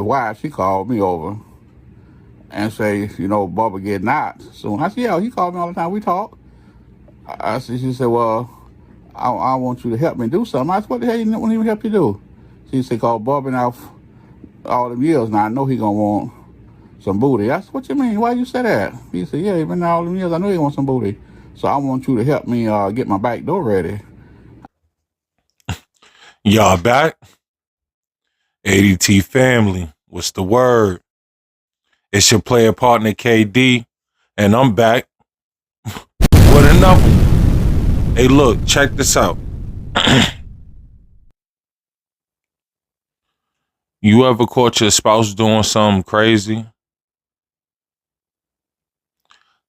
wife, she called me over and say, Bubba getting out soon. I said, yeah, he called me all the time. We talk. She said, well, I want you to help me do something. I said, what the hell you want him to help you do? She said, call Bubba now all them years. Now I know he gonna want some booty. I said, what you mean? Why you say that? He said, yeah, he been there all them years. I know he wants some booty. So I want you to help me get my back door ready. Y'all back? ADT family, what's the word? It's your player partner KD, and I'm back with another one. Hey, look, check this out. You ever caught your spouse doing something crazy?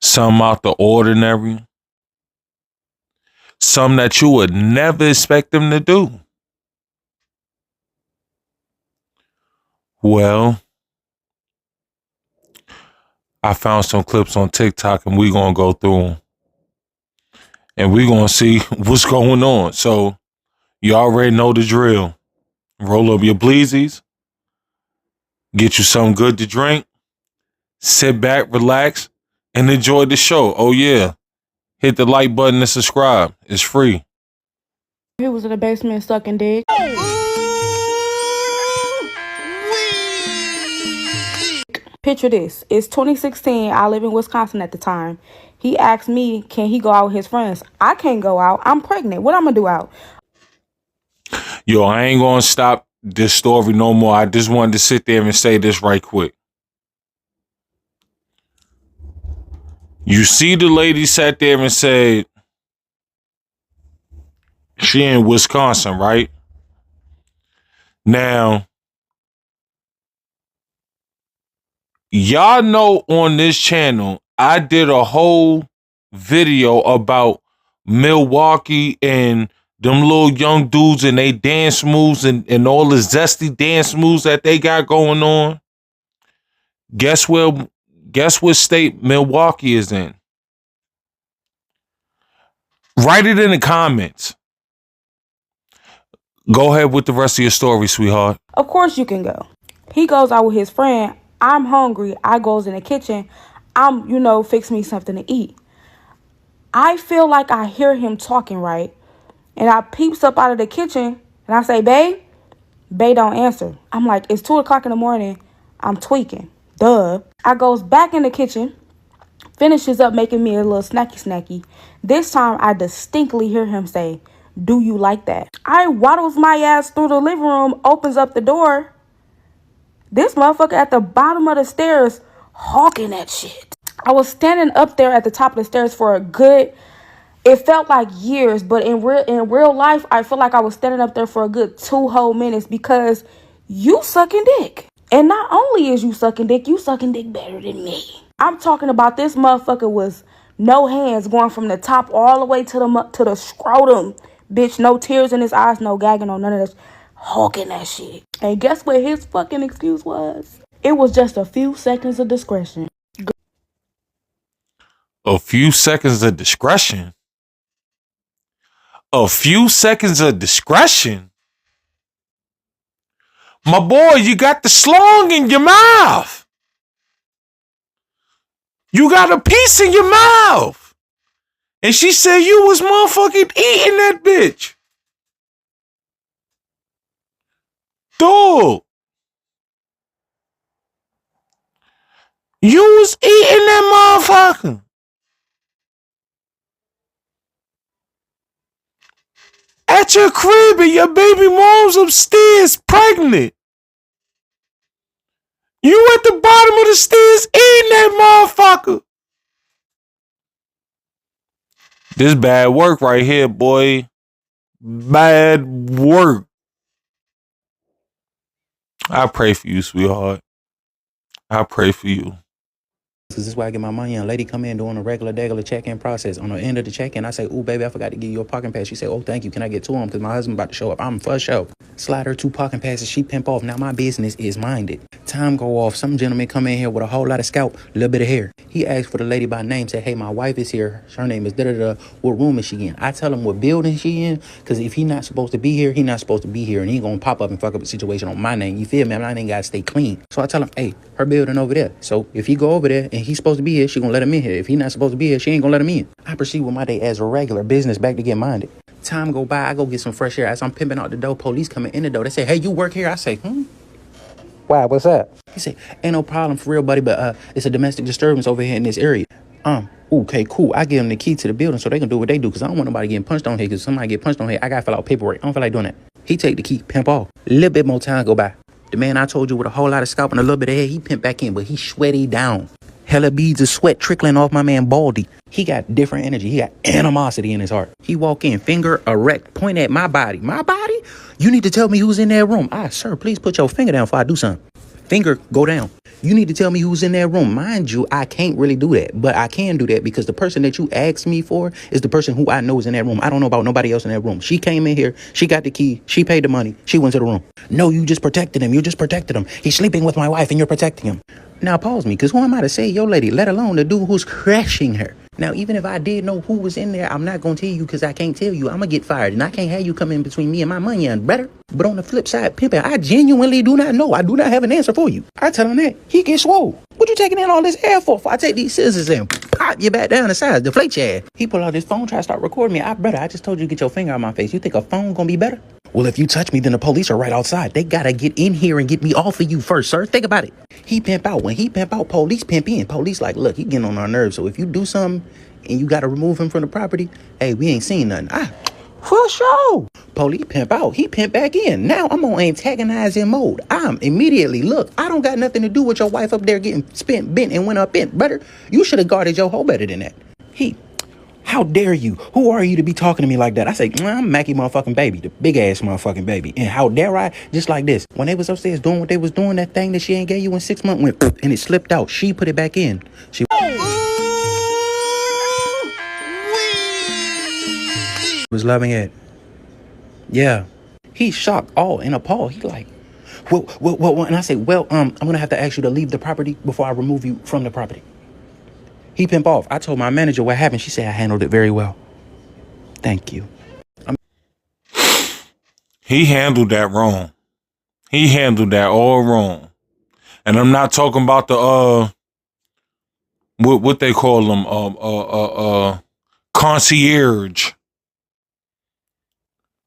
Something out the ordinary? Something that you would never expect them to do? Well, I found some clips on TikTok and we're going to go through them. And we're going to see what's going on. So, you already know the drill. Roll up your bleezies. Get you something good to drink. Sit back, relax, and enjoy the show. Oh, yeah. Hit the like button and subscribe. It's free. He was in the basement sucking dick. Picture this. It's 2016. I live in Wisconsin at the time. He asked me, can he go out with his friends? I can't go out. I'm pregnant. What I'm going to do out? Yo, I ain't going to stop this story no more. I just wanted to sit there and say this right quick. You see the lady sat there and said she in Wisconsin, right? Now, y'all know on this channel, I did a whole video about Milwaukee and them little young dudes and they dance moves and all the zesty dance moves that they got going on. Guess what state Milwaukee is in? Write it in the comments. Go ahead with the rest of your story, sweetheart. Of course you can go. He goes out with his friend. I'm hungry. I goes in the kitchen. Fix me something to eat. I feel like I hear him talking, right? And I peeps up out of the kitchen and I say, babe. Babe don't answer. I'm like, it's 2 o'clock in the morning. I'm tweaking. Duh. I goes back in the kitchen, finishes up making me a little snacky. This time I distinctly hear him say, do you like that? I waddles my ass through the living room, opens up the door. This motherfucker at the bottom of the stairs hawking that shit. I was standing up there at the top of the stairs for a good, it felt like years, but in real life, I feel like I was standing up there for a good 2 whole minutes because you sucking dick. And not only is you sucking dick better than me. I'm talking about this motherfucker was no hands going from the top all the way to the scrotum. Bitch, no tears in his eyes, no gagging, no none of this. Hawking that shit. And guess what his fucking excuse was? It was just a few seconds of discretion. A few seconds of discretion? A few seconds of discretion? My boy, you got the slong in your mouth. You got a piece in your mouth. And she said you was motherfucking eating that bitch. Dude. You was eating that motherfucker. At your crib and your baby mom's upstairs pregnant. You at the bottom of the stairs eating that motherfucker. This bad work right here, boy. Bad work. I pray for you, sweetheart. I pray for you. This is where I get my money. And a lady come in doing a regular check-in process. On the end of the check-in, I say, ooh, baby, I forgot to give you a parking pass. She say, oh, thank you. Can I get 2 of them? Because my husband about to show up. I'm for show. Slide her 2 parking passes. She pimp off. Now my business is minded. Time go off. Some gentleman come in here with a whole lot of scalp, a little bit of hair. He asked for the lady by name, said, hey, my wife is here. Her name is da-da-da. What room is she in? I tell him what building she in, because if he not supposed to be here, he not supposed to be here, and he gonna pop up and fuck up a situation on my name. You feel me? My name gotta stay clean. So I tell him, hey, her building over there. So if he go over there and he's supposed to be here, she gonna let him in here. If he not supposed to be here, she ain't gonna let him in. I proceed with my day as a regular business, back to get minded. Time go by, I go get some fresh air. As I'm pimping out the door, police coming in the door. They say, hey, you work here? I say, why? What's up? He said, ain't no problem for real, buddy, but it's a domestic disturbance over here in this area. Okay, cool. I give them the key to the building so they can do what they do, because I don't want nobody getting punched on here, because somebody get punched on here, I gotta fill out paperwork. I don't feel like doing that. He take the key, pimp off. A little bit more time go by. The man I told you with a whole lot of scalp and a little bit of hair, he pimp back in, but he sweaty down. Hella beads of sweat trickling off my man Baldy. He got different energy. He got animosity in his heart. He walk in, finger erect, point at my body. My body? You need to tell me who's in that room. Sir, please put your finger down before I do something. Finger, go down. You need to tell me who's in that room. Mind you, I can't really do that, but I can do that because the person that you asked me for is the person who I know is in that room. I don't know about nobody else in that room. She came in here. She got the key. She paid the money. She went to the room. No, you just protected him. You just protected him. He's sleeping with my wife and you're protecting him. Now pause me, because who am I to say your lady, let alone the dude who's crashing her? Now, even if I did know who was in there, I'm not going to tell you because I can't tell you. I'm going to get fired, and I can't have you come in between me and my money, and better. But on the flip side, pimping, I genuinely do not know. I do not have an answer for you. I tell him that. He gets swole. What you taking in all this air for? If I take these scissors and pop you back down the sides, deflate your ass. He pull out his phone, try to start recording me. Brother, I just told you to get your finger out of my face. You think a phone going to be better? Well, if you touch me, then the police are right outside. They got to get in here and get me off of you first, sir. Think about it. He pimp out. When he pimp out, police pimp in. Police like, look, he getting on our nerves. So if you do something and you got to remove him from the property, hey, we ain't seen nothing. For sure. Police pimp out. He pimp back in. Now I'm on antagonizing mode. I'm immediately, look, I don't got nothing to do with your wife up there getting spent, bent, and went up in. Brother, you should have guarded your hoe better than that. How dare you? Who are you to be talking to me like that? I say, I'm Mackie motherfucking baby, the big ass motherfucking baby. And how dare I? Just like this. When they was upstairs doing what they was doing, that thing that she ain't gave you in 6 months went and it slipped out. She put it back in. She was loving it. Yeah. He's shocked, all in appalled. He like, well, and I say, well, I'm gonna have to ask you to leave the property before I remove you from the property. He pimp off. I told my manager what happened. She said I handled it very well. Thank you. He handled that wrong. He handled that all wrong. And I'm not talking about the what they call them concierge,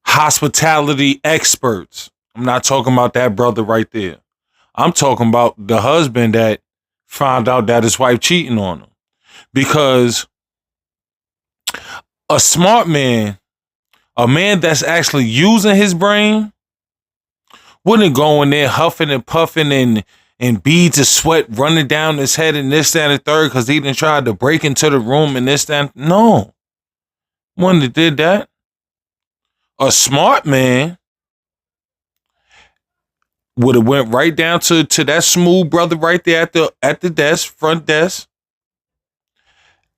hospitality experts. I'm not talking about that brother right there. I'm talking about the husband that found out that his wife cheating on him. Because a smart man, a man that's actually using his brain, wouldn't go in there huffing and puffing and beads of sweat running down his head and this, that, and the third because he done tried to break into the room and this, that. No. One that did that. A smart man would have went right down to that smooth brother right there at the desk, front desk.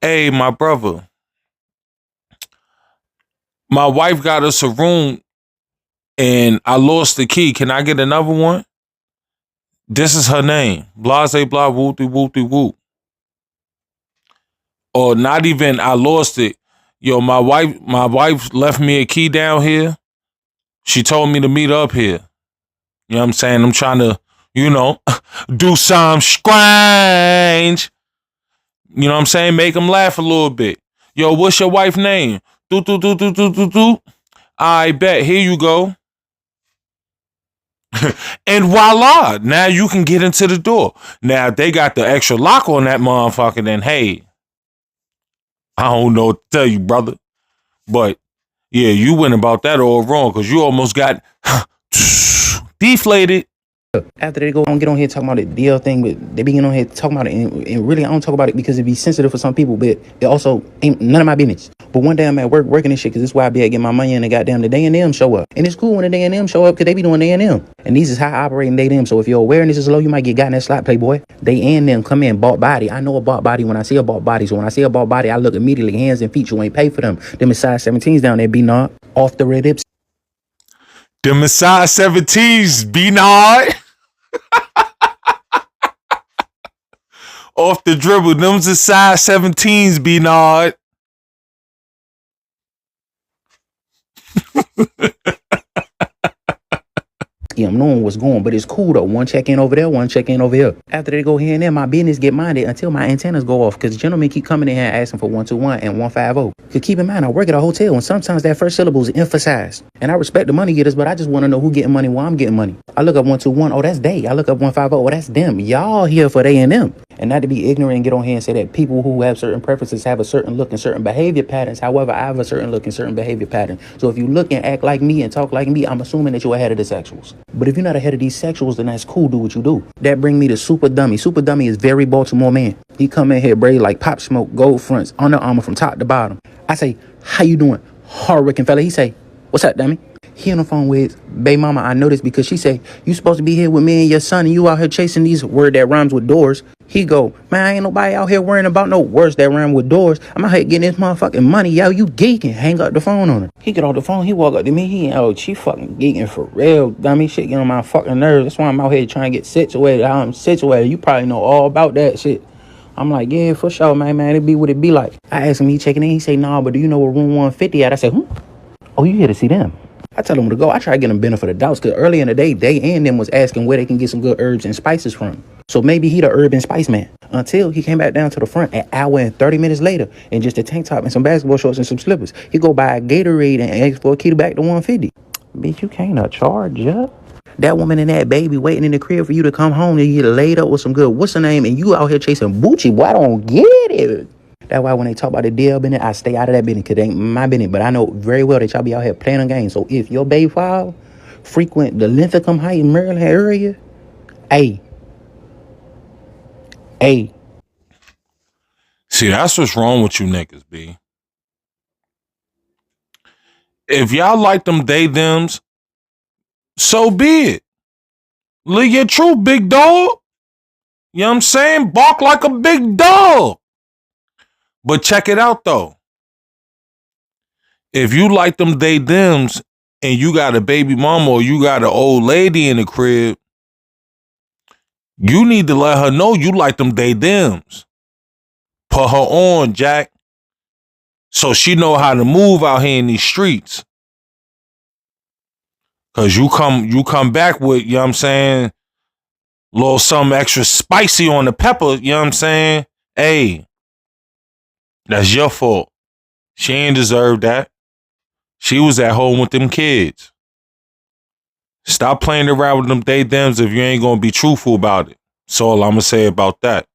Hey, my brother, my wife got us a room and I lost the key. Can I get another one? This is her name. Blase blah whoopty whoopty whoop. Or not even I lost it. Yo, my wife left me a key down here. She told me to meet up here. You know what I'm saying? I'm trying to, do some strange. You know what I'm saying? Make them laugh a little bit. Yo, what's your wife's name? Do. I bet. Here you go. And voila. Now you can get into the door. Now, if they got the extra lock on that motherfucker, then hey, I don't know what to tell you, brother. But yeah, you went about that all wrong because you almost got deflated. After they go on, get on here talking about the deal thing, but they be getting on here talking about it, and really I don't talk about it because it be sensitive for some people, but it also ain't none of my business. But one day I'm at work working this shit because this is why I be able to get my money in and goddamn the D&M show up. And it's cool when the D&M show up because they be doing D&M. And these is high operating D&M. So if your awareness is low, you might get got in that slot, playboy. They and them come in, bought body. I know a bought body when I see a bought body. So when I see a bought body, I look immediately, hands and feet. You ain't pay for them. Them is size 17s down there, be not off the red hips. Them is size 17s, be not. Off the dribble. Them's the size 17s, B-Nod. Yeah, I'm knowing what's going, but it's cool though. One check in over there, one check in over here. After they go here and there, my business get minded until my antennas go off. Cause gentlemen keep coming in here asking for 121 and 150. Cause keep in mind, I work at a hotel and sometimes that first syllable is emphasized. And I respect the money getters, but I just want to know who getting money while I'm getting money. I look up 121, oh that's they. I look up 150, oh that's them. Y'all here for they and them. And not to be ignorant and get on here and say that people who have certain preferences have a certain look and certain behavior patterns. However, I have a certain look and certain behavior pattern. So if you look and act like me and talk like me, I'm assuming that you're ahead of the sexuals. But if you're not ahead of these sexuals, then that's cool. Do what you do. That bring me to Super Dummy. Super Dummy is very Baltimore man. He come in here braid like Pop Smoke, gold fronts, Under Armour from top to bottom. I say, how you doing? Hard-working fella. He say, what's up, dummy? He on the phone with Bae Mama. I know this because she say, you supposed to be here with me and your son and you out here chasing these word that rhymes with doors. He go, man, ain't nobody out here worrying about no words that rhyme with doors. I'm out here getting this motherfucking money. Yo, you geeking. Hang up the phone on her. He get off the phone. He walk up to me. He, oh, she fucking geeking for real. Dummy shit getting on my fucking nerves. That's why I'm out here trying to get situated. How I'm situated. You probably know all about that shit. I'm like, yeah, for sure, man, it be what it be like. I asked him, he checking in. He say, nah, but do you know where room 150 at? I said, oh, you here to see them? I tell them to go. I try to get them benefit of the doubts because early in the day, they and them was asking where they can get some good herbs and spices from. So maybe he the herb and spice man. Until he came back down to the front an hour and 30 minutes later in just a tank top and some basketball shorts and some slippers. He go buy a Gatorade and ask for a key back to 150. Bitch, you can't charge up. That woman and that baby waiting in the crib for you to come home and you get laid up with some good what's her name and you out here chasing Bucci. Boy, I don't get it. That's why when they talk about the DL business, I stay out of that business because it ain't my business. But I know very well that y'all be out here playing a game. So if your baby file frequent the Linthicum Heights, Maryland area, hey. See, that's what's wrong with you niggas, B. If y'all like them they thems, so be it. Live your truth, big dog. You know what I'm saying? Bark like a big dog. But check it out, though. If you like them they thems and you got a baby mama or you got an old lady in the crib, you need to let her know you like them they thems. Put her on, Jack. So she know how to move out here in these streets. Cause you come back with, you know what I'm saying, little something extra spicy on the pepper, you know what I'm saying? Hey, that's your fault. She ain't deserve that. She was at home with them kids. Stop playing around with them they thems if you ain't gonna be truthful about it. That's all I'm gonna say about that.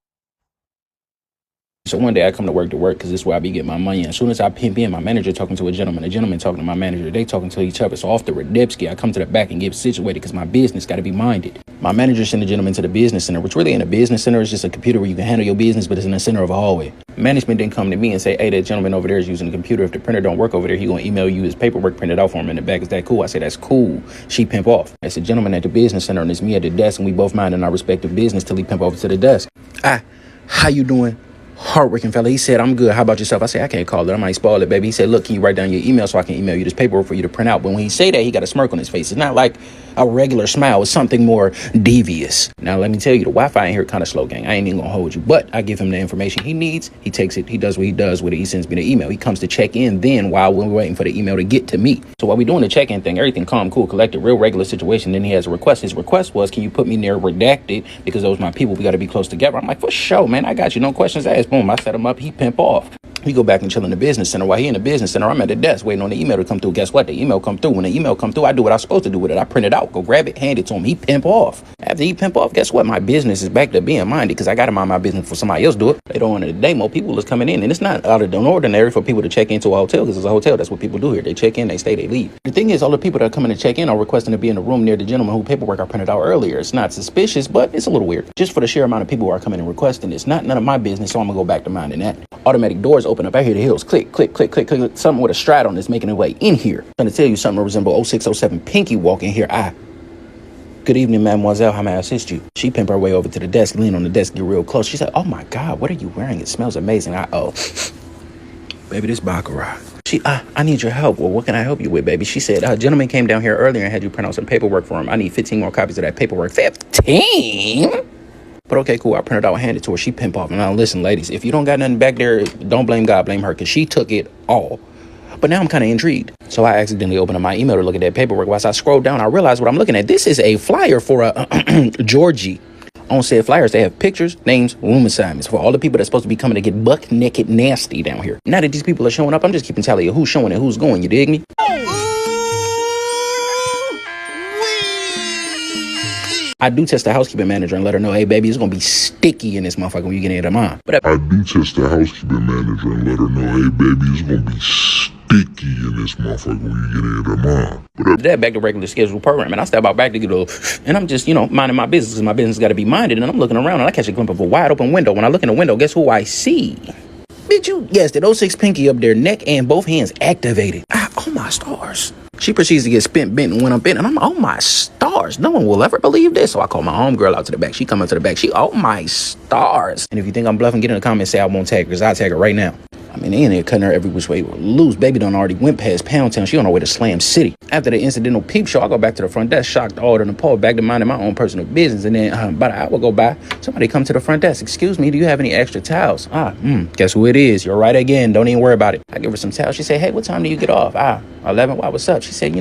So one day I come to work because this is where I be getting my money. And as soon as I pimp in, my manager talking to a gentleman talking to my manager, they talking to each other. So off the Radipsky, I come to the back and get situated because my business got to be minded. My manager sent the gentleman to the business center, which really ain't a business center. It's just a computer where you can handle your business, but it's in the center of a hallway. Management didn't come to me and say, hey, that gentleman over there is using the computer. If the printer don't work over there, he going to email you his paperwork printed out for him in the back. Is that cool? I said, that's cool. She pimp off. That's a gentleman at the business center and it's me at the desk and we both minding our respective business till he pimp over to the desk. How you doing? Hardworking fella. He said, I'm good. How about yourself? I said, I can't call it. I might spoil it, baby. He said, look, can you write down your email so I can email you this paperwork for you to print out? But when he say that, he got a smirk on his face. It's not like a regular smile. It's something more devious. Now, let me tell you, the Wi-Fi in here kind of slow, gang. I ain't even gonna hold you. But I give him the information he needs. He takes it. He does what he does with it. He sends me the email. He comes to check in then while we're waiting for the email to get to me. So while we doing the check-in thing, everything calm, cool, collected, real regular situation. Then he has a request. His request was, can you put me near redacted? Because those are my people. We got to be close together. I'm like, for sure, man. I got you. No questions asked. Boom. I set him up. He pimp off. We go back and chill in the business center. While he in the business center, I'm at the desk waiting on the email to come through. Guess what? The email come through. When the email come through, I do what I'm supposed to do with it. I print it out, go grab it, hand it to him. He pimp off. After he pimp off, guess what? My business is back to being minded because I got to mind my business before somebody else do it. Later on in the day, more people is coming in. And it's not out of the ordinary for people to check into a hotel because it's a hotel. That's what people do here. They check in, they stay, they leave. The thing is, all the people that are coming to check in are requesting to be in the room near the gentleman who paperwork I printed out earlier. It's not suspicious, but it's a little weird. Just for the sheer amount of people who are coming and requesting, it's not none of my business, so I'm going to go back to minding that. Automatic doors open up. I hear the hills. Click, click, click, click, click. Something with a stride on is making its way in here. I'm trying to tell you something that resemble 0607 Pinky walk in here. Good evening, mademoiselle. How may I assist you? She pimped her way over to the desk, lean on the desk, get real close. She said, oh my God, what are you wearing? It smells amazing. Baby, this Baccarat. I need your help. Well, what can I help you with, baby? She said, a gentleman came down here earlier and had you print out some paperwork for him. I need 15 more copies of that paperwork. 15? But okay, cool. I printed out and handed it to her. She pimp off. And now listen, ladies, if you don't got nothing back there, don't blame God, blame her, because she took it all. But now I'm kind of intrigued. So I accidentally opened up my email to look at that paperwork. Once I scrolled down, I realized what I'm looking at. This is a flyer for a Georgie. On said flyers, they have pictures, names, room assignments for all the people that's supposed to be coming to get buck naked nasty down here. Now that these people are showing up, I'm just keeping tally of who's showing and who's going. You dig me? I do test the housekeeping manager and let her know, hey, baby, it's going to be sticky in this motherfucker when you get into mine. But I do test the housekeeping manager and let her know, hey, baby, it's going to be sticky in this motherfucker when you get into mine. But that back to regular scheduled program, and I step out back to get a, and I'm just, minding my business, because my business got to be minded, and I'm looking around, and I catch a glimpse of a wide open window. When I look in the window, guess who I see? Bitch, you guessed it, 06 Pinky up there, neck and both hands activated. Oh my stars. She proceeds to get spent, bent, and went up in, and I'm, oh my stars. No one will ever believe this. So I call my homegirl out to the back. She come up to the back. She, oh my stars. And if you think I'm bluffing, get in the comments, say I won't tag her, because I'll tag her right now. I mean, they in there cutting her every which way loose. Baby done already went past Pound Town. She on her way to Slam City. After the incidental peep show, I go back to the front desk, shocked, awed, and appalled, back to minding my own personal business. And then about an hour go by, somebody come to the front desk. Excuse me, do you have any extra towels? Guess who it is? You're right again. Don't even worry about it. I give her some towels. She said, hey, what time do you get off? 11. Why, what's up? She said,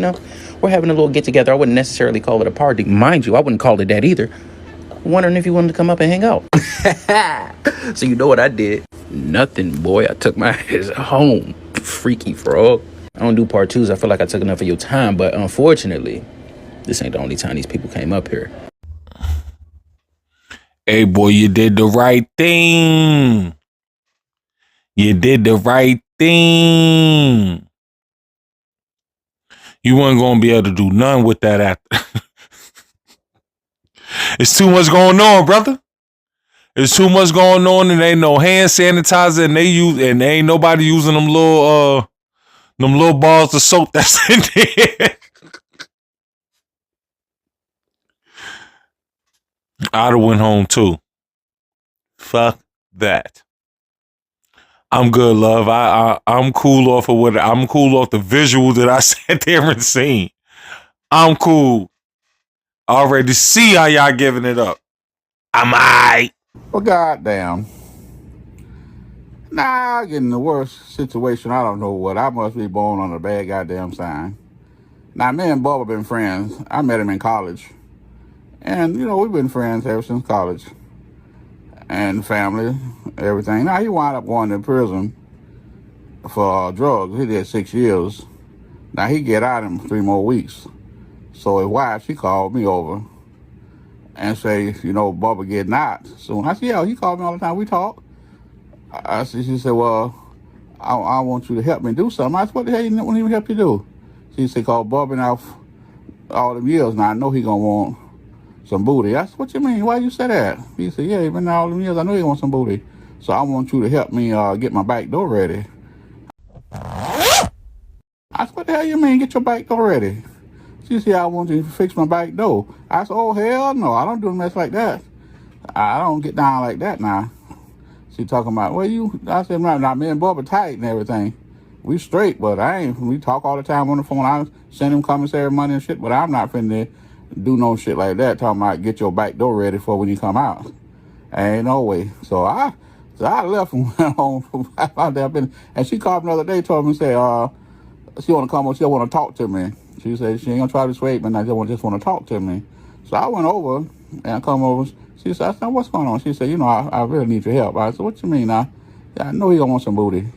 we're having a little get together. I wouldn't necessarily call it a party. Mind you, I wouldn't call it that either. Wondering if you wanted to come up and hang out. So you know what I did? Nothing, boy. I took my ass home. Freaky frog. I don't do part twos. I feel like I took enough of your time, but unfortunately, this ain't the only time these people came up here. Hey, boy, you did the right thing. You did the right thing. You weren't going to be able to do nothing with that after. It's too much going on, brother. There's too much going on, and ain't no hand sanitizer, and they ain't nobody using them little balls of soap that's in there. I'd have went home too. Fuck that. I'm good, love. I'm cool off of I'm cool off the visual that I sat there and seen. I'm cool. I already see how y'all giving it up. I'm aight. Well, goddamn. Nah, I get in the worst situation. I don't know what. I must be born on a bad goddamn sign. Now, me and Bubba been friends. I met him in college. And, we've been friends ever since college. And family, everything. Now, he wound up going to prison for drugs. He did 6 years. Now, he get out in 3 more weeks. So his wife, she called me over and say, Bubba getting out soon. I said, yeah, he called me all the time. We talk. She said, well, I want you to help me do something. I said, what the hell you want me to help you do? She said, call Bubba now all them years. Now, I know he going to want some booty. I said, what you mean? Why you say that? He said, yeah, he been there all them years. I know he want some booty. So I want you to help me get my back door ready. I said, what the hell you mean, get your back door ready? She said, I want you to fix my back door. I said, oh, hell no, I don't do a mess like that. I don't get down like that now. She talking about, I said, nah, me and Bubba tight and everything. We straight, but we talk all the time on the phone. I send him commissary money and shit, but I'm not finna do no shit like that, talking about get your back door ready for when you come out. Ain't no way. So I left and went home out there. And she called me the other day, told me, say, she want to come over, she want to talk to me. She said she ain't gonna try to persuade me, and I just want to talk to me. So I went over and come over. She said, I said, what's going on? She said, I really need your help. I said, what you mean now? Yeah, I know he gonna want some booty.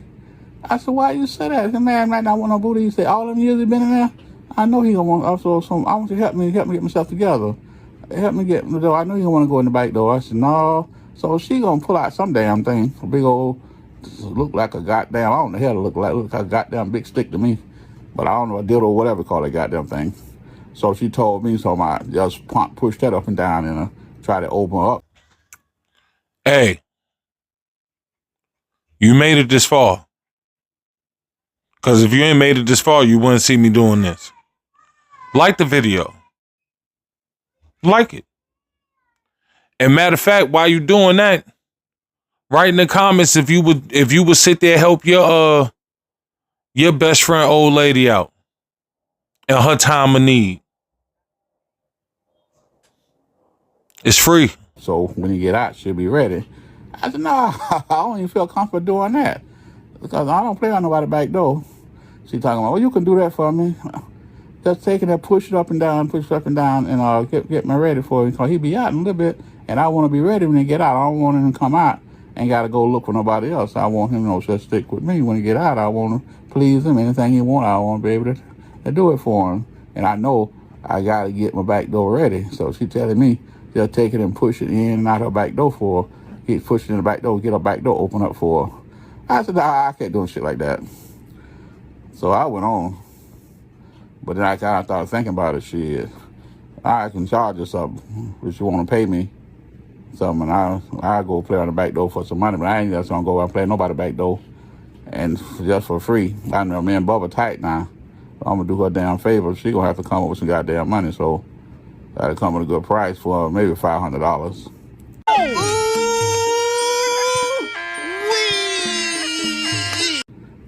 I said, why you say that? The man might not want no booty. He said, all them years he been in there, I know he gonna want also some. I want you to help me get myself together. Help me get the door. I know you want to go in the back door. I said, no. So she gonna pull out some damn thing, a big old, look like a goddamn, I don't know the hell it look like a goddamn big stick to me. But I don't know, a dildo or whatever call that goddamn thing. So she told me, so I just pushed that up and down and try to open up. Hey, you made it this far. Because if you ain't made it this far, you wouldn't see me doing this. Like the video. Like it. And matter of fact, while you doing that, write in the comments if you would sit there and help your best friend old lady out in her time of need. It's free. So when he get out, she'll be ready. I said, nah, I don't even feel comfortable doing that because I don't play on nobody's back door. She talking about, well, you can do that for me. Just taking that, push it up and down, and get me ready for him because he be out in a little bit, and I want to be ready when he get out. I don't want him to come out and got to go look for nobody else. I want him to just stick with me when he get out. I want to please him. Anything he want, I want to be able to do it for him. And I know I got to get my back door ready. So she telling me just take it and push it in and out her back door for her. He's pushing in the back door, get her back door open up for her. I said, nah, I can't do shit like that. So I went on. But then I kind of started thinking about it. Shit, I can charge you something if you want to pay me something. And I go play on the back door for some money, but I ain't just gonna go out and play nobody back door and just for free. I know me and Bubba tight now. So I'm gonna do her damn favor. She gonna have to come up with some goddamn money. So I gotta come with a good price for maybe $500.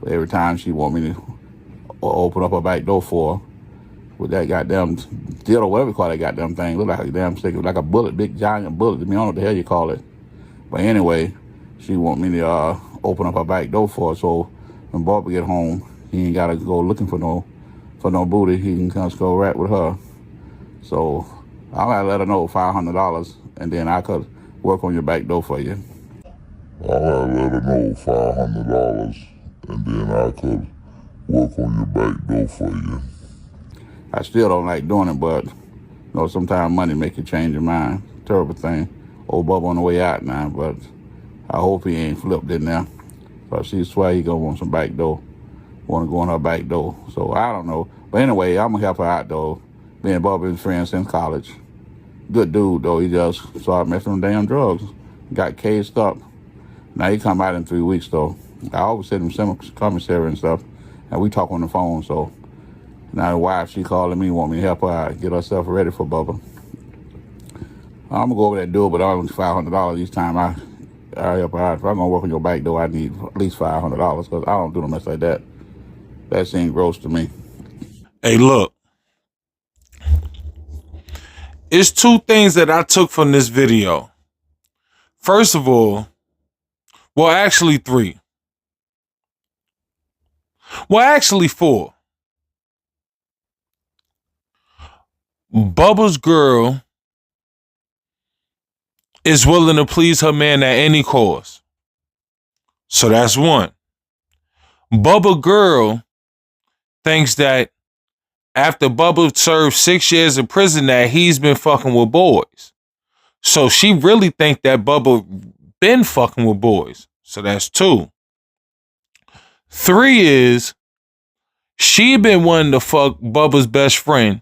Every time she want me to open up her back door for her with that goddamn deal or whatever you call that goddamn thing. Look like a damn stick, like a bullet, big giant bullet. I don't know what the hell you call it. But anyway, she want me to open up her back door for her. So when Bubba get home, he ain't gotta go looking for no booty. He can just go right with her. So I gotta let her know $500, and then I could work on your back door for you. I gotta let her know $500, and then I could work on your back door for you. I still don't like doing it, but sometimes money make you change your mind. Terrible thing. Old Bubba on the way out now, but I hope he ain't flipped in there. But she swear he gonna want some back door. Want to go on her back door. So I don't know. But anyway, I'm gonna help her out though. Me and Bubba been friends since college. Good dude though. He just started messing with damn drugs. Got cased up. Now he come out in 3 weeks though. I always send him commissary and stuff, and we talk on the phone. So now the wife, she calling me, want me to help her out, get herself ready for Bubba. I'm gonna go over there and do it, but only $500 each time I help her out. If I'm gonna work on your back door, I need at least $500 because I don't do no mess like that. That seems gross to me. Hey, look. It's two things that I took from this video. First of all, well, actually three. Well, actually four. Bubba's girl is willing to please her man at any cost. So that's one. Bubba girl thinks that after Bubba served 6 years in prison that he's been fucking with boys. So she really think that Bubba been fucking with boys. So that's two. Three is she been wanting to fuck Bubba's best friend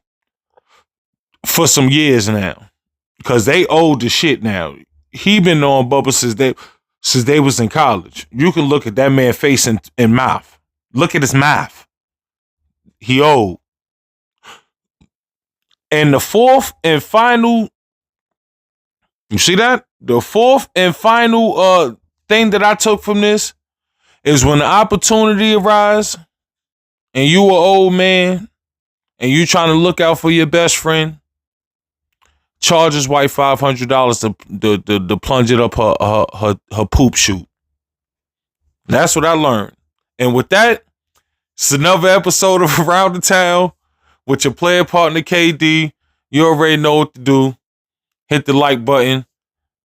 for some years now. Because they old as shit now. He been on Bubba since they was in college. You can look at that man's face and mouth. Look at his mouth. He old. And the fourth and final, you see that? The fourth and final thing that I took from this is when the opportunity arises and you an old man and you trying to look out for your best friend, charge his wife $500 to plunge it up her poop chute. That's what I learned. And with that, it's another episode of Around the Town with your player partner KD. You already know what to do. Hit the like button,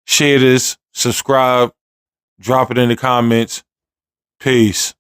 share this, subscribe, drop it in the comments. Peace.